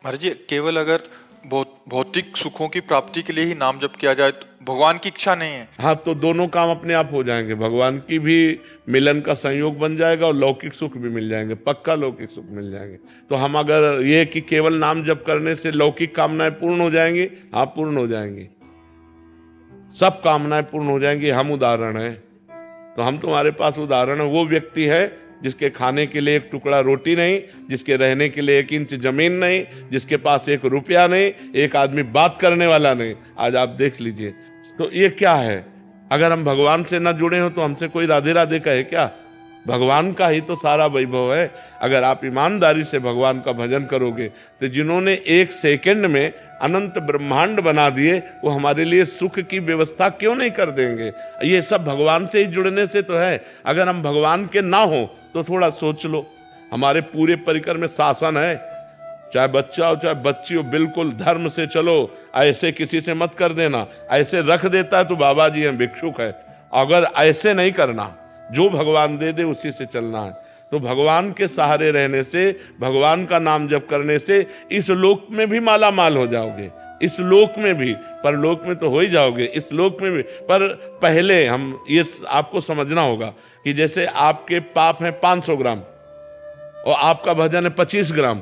महाराज जी, केवल अगर भौतिक सुखों की प्राप्ति के लिए ही नाम जप किया जाए तो भगवान की इच्छा नहीं है। हाँ, तो दोनों काम अपने आप हो जाएंगे, भगवान की भी मिलन का संयोग बन जाएगा और लौकिक सुख भी मिल जाएंगे, पक्का लौकिक सुख मिल जाएंगे। तो हम अगर ये कि केवल नाम जप करने से लौकिक कामनाएं पूर्ण हो जाएंगी, हाँ पूर्ण हो जाएंगी, सब कामनाएं पूर्ण हो जाएंगी। हम उदाहरण है, तो हम तुम्हारे पास उदाहरण है। वो व्यक्ति है जिसके खाने के लिए एक टुकड़ा रोटी नहीं, जिसके रहने के लिए 1 इंच जमीन नहीं, जिसके पास 1 रुपया नहीं, एक आदमी बात करने वाला नहीं। आज आप देख लीजिए, तो ये क्या है? अगर हम भगवान से न जुड़े हो तो हमसे कोई राधे राधे कहे क्या? भगवान का ही तो सारा वैभव है। अगर आप ईमानदारी से भगवान का भजन करोगे तो जिन्होंने 1 सेकंड में अनंत ब्रह्मांड बना दिए, वो हमारे लिए सुख की व्यवस्था क्यों नहीं कर देंगे? ये सब भगवान से ही जुड़ने से तो है। अगर हम भगवान के ना हो तो थोड़ा सोच लो, हमारे पूरे परिकर में शासन है, चाहे बच्चा हो चाहे बच्ची हो, बिल्कुल धर्म से चलो, ऐसे किसी से मत कर देना। ऐसे रख देता है तो बाबा जी हैं, भिक्षुक है। अगर ऐसे नहीं करना, जो भगवान दे दे उसी से चलना है। तो भगवान के सहारे रहने से, भगवान का नाम जप करने से इस लोक में भी माला माल हो जाओगे, इस लोक में भी, परलोक में तो हो ही जाओगे, इस लोक में भी। पर पहले हम ये आपको समझना होगा कि जैसे आपके पाप हैं 500 ग्राम और आपका भजन है 25 ग्राम,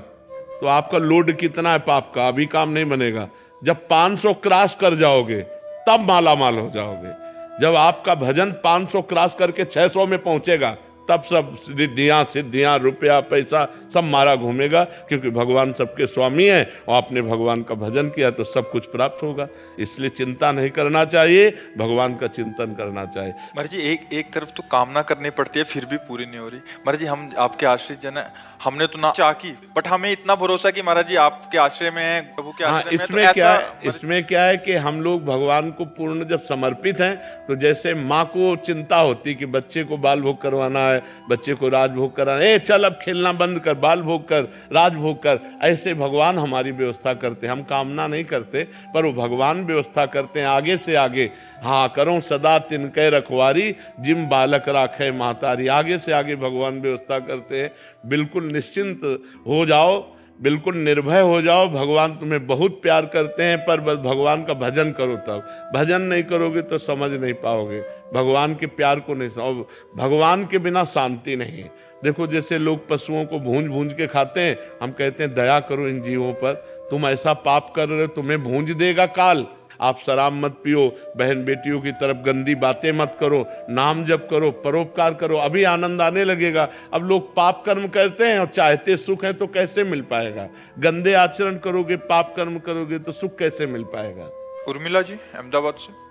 तो आपका लोड कितना है पाप का? अभी काम नहीं बनेगा। जब 500 क्रॉस कर जाओगे तब माला माल हो जाओगे। जब आपका भजन 500 क्रॉस करके 600 में पहुंचेगा तब सब सिद्धियां रुपया पैसा सब मारा घूमेगा, क्योंकि भगवान सबके स्वामी हैं और आपने भगवान का भजन किया तो सब कुछ प्राप्त होगा। इसलिए चिंता नहीं करना चाहिए, भगवान का चिंतन करना चाहिए। महाराज जी, एक तरफ तो कामना करनी पड़ती है फिर भी पूरी नहीं हो रही। महाराज जी, हम आपके आश्रित जन है, हमने तो ना चाह की, बट हमें इतना भरोसा कि महाराज जी आपके आश्रय में है, प्रभु के आश्रय में। इसमें क्या है कि हम लोग भगवान को पूर्ण जब समर्पित हैं, तो जैसे माँ को चिंता होती कि बच्चे को बाल भोग करवाना है, बच्चे को राजभोग कराना है, चल अब खेलना बंद कर, बाल भोग कर, राजभोग कर, ऐसे भगवान हमारी व्यवस्था करते हैं। हम कामना नहीं करते, पर वो भगवान व्यवस्था करते हैं आगे से आगे। हाँ, करो सदा तिनके रखवारी, जिम बालक राखे महतारी। आगे से आगे भगवान व्यवस्था करते हैं। बिल्कुल निश्चिंत हो जाओ, बिल्कुल निर्भय हो जाओ, भगवान तुम्हें बहुत प्यार करते हैं। पर बस भगवान का भजन करो, तब भजन नहीं करोगे तो समझ नहीं पाओगे, भगवान के प्यार को नहीं समझ। भगवान के बिना शांति नहीं है। देखो, जैसे लोग पशुओं को भूंज भूंज के खाते हैं, हम कहते हैं दया करो इन जीवों पर, तुम ऐसा पाप कर रहे हो, तुम्हें भूंज देगा काल। आप शराब मत पियो, बहन बेटियों की तरफ गंदी बातें मत करो, नाम जप करो, परोपकार करो, अभी आनंद आने लगेगा। अब लोग पाप कर्म करते हैं और चाहते सुख है, तो कैसे मिल पाएगा? गंदे आचरण करोगे, पाप कर्म करोगे तो सुख कैसे मिल पाएगा? उर्मिला जी अहमदाबाद से।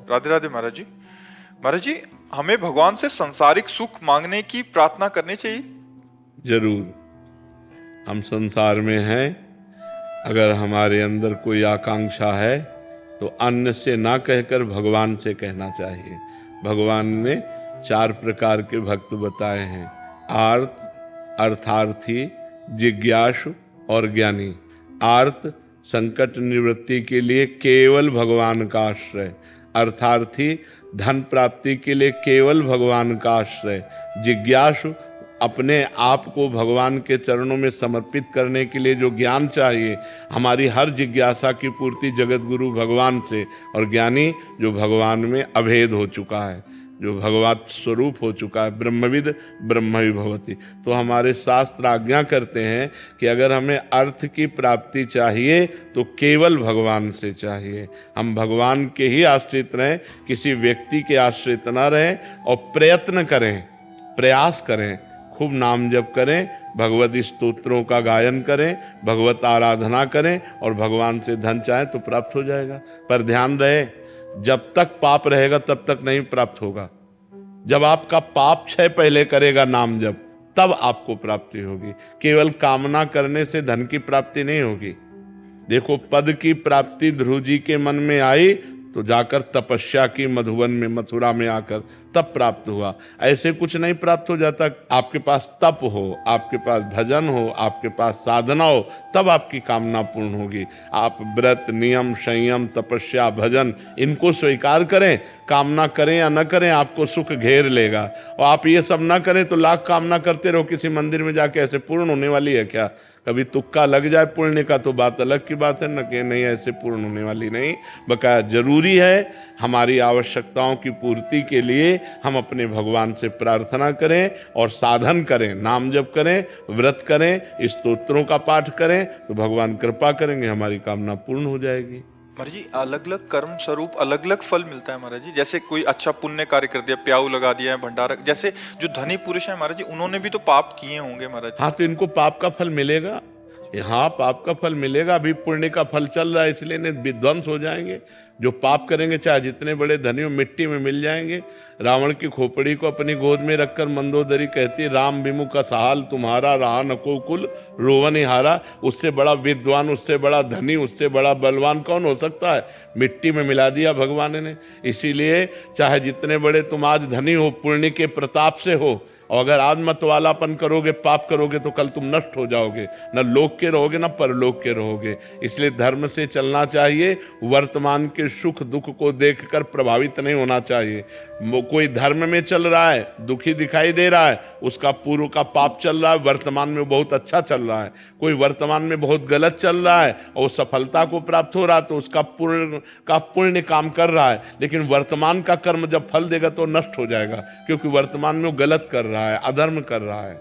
राधे राधे महाराज जी। महाराज जी, हमें भगवान से सांसारिक सुख मांगने की प्रार्थना करनी चाहिए? जरूर। हम संसार में हैं, अगर हमारे अंदर कोई आकांक्षा है तो अन्य से ना कहकर भगवान से कहना चाहिए। भगवान ने 4 प्रकार के भक्त बताए हैं, आर्त, अर्थार्थी, जिज्ञासु और ज्ञानी। आर्त, संकट निवृत्ति के लिए केवल भगवान का आश्रय। अर्थार्थी, धन प्राप्ति के लिए केवल भगवान का आश्रय। जिज्ञासु, अपने आप को भगवान के चरणों में समर्पित करने के लिए जो ज्ञान चाहिए, हमारी हर जिज्ञासा की पूर्ति जगत गुरु भगवान से। और ज्ञानी, जो भगवान में अभेद हो चुका है, जो भगवत स्वरूप हो चुका है, ब्रह्मविद ब्रह्मविभवति। तो हमारे शास्त्र आज्ञा करते हैं कि अगर हमें अर्थ की प्राप्ति चाहिए तो केवल भगवान से चाहिए। हम भगवान के ही आश्रित रहें, किसी व्यक्ति के आश्रित न रहें, और प्रयत्न करें, प्रयास करें, खूब नाम जप करें, भगवत स्तोत्रों का गायन करें, भगवत आराधना करें, और भगवान से धन चाहें तो प्राप्त हो जाएगा। पर ध्यान रहे, जब तक पाप रहेगा तब तक नहीं प्राप्त होगा। जब आपका पाप क्षय पहले करेगा नाम जप, तब आपको प्राप्ति होगी। केवल कामना करने से धन की प्राप्ति नहीं होगी। देखो, पद की प्राप्ति ध्रुव जी के मन में आई तो जाकर तपस्या की मधुवन में, मथुरा में आकर तब प्राप्त हुआ। ऐसे कुछ नहीं प्राप्त हो जाता। आपके पास तप हो, आपके पास भजन हो, आपके पास साधना हो, तब आपकी कामना पूर्ण होगी। आप व्रत, नियम, संयम, तपस्या, भजन इनको स्वीकार करें, कामना करें या न करें, आपको सुख घेर लेगा। और आप ये सब ना करें तो लाख कामना करते रहो, किसी मंदिर में जाके ऐसे पूर्ण होने वाली है क्या? कभी तुक्का लग जाए पुण्य का तो बात अलग की बात है, न कि नहीं ऐसे पूर्ण होने वाली नहीं। बकाया जरूरी है हमारी आवश्यकताओं की पूर्ति के लिए हम अपने भगवान से प्रार्थना करें और साधन करें, नाम जप करें, व्रत करें, स्तोत्रों का पाठ करें, तो भगवान कृपा करेंगे, हमारी कामना पूर्ण हो जाएगी। महाराज जी अलग अलग कर्म स्वरूप अलग अलग फल मिलता है महाराज जी। जैसे कोई अच्छा पुण्य कार्य कर दिया, प्याऊ लगा दिया है, भंडारा, जैसे जो धनी पुरुष है महाराज जी उन्होंने भी तो पाप किए होंगे महाराज जी। हाँ, तो इनको पाप का फल मिलेगा। हाँ, पाप का फल मिलेगा। अभी पुण्य का फल चल रहा है, इसलिए नहीं विध्वंस हो जाएंगे। जो पाप करेंगे चाहे जितने बड़े धनी हो, मिट्टी में मिल जाएंगे। रावण की खोपड़ी को अपनी गोद में रखकर मंदोदरी कहती, राम विमुख सहाल तुम्हारा, रहा नको कुल रोवन हारा। उससे बड़ा विद्वान, उससे बड़ा धनी, उससे बड़ा बलवान कौन हो सकता है? मिट्टी में मिला दिया भगवान ने। इसीलिए चाहे जितने बड़े तुम आज धनी हो, पुण्य के प्रताप से हो, और अगर आज मतवालापन करोगे, पाप करोगे, तो कल तुम नष्ट हो जाओगे, न लोक के रहोगे न परलोक के रहोगे। इसलिए धर्म से चलना चाहिए। वर्तमान के सुख दुख को देखकर प्रभावित नहीं होना चाहिए। कोई धर्म में चल रहा है, दुखी दिखाई दे रहा है, उसका पूर्व का पाप चल रहा है, वर्तमान में बहुत अच्छा चल रहा है। कोई वर्तमान में बहुत गलत चल रहा है और सफलता को प्राप्त हो रहा है, तो उसका पुण्य काम कर रहा है। लेकिन वर्तमान का कर्म जब फल देगा तो नष्ट हो जाएगा, क्योंकि वर्तमान में वो गलत कर रहा है, अधर्म कर रहा है।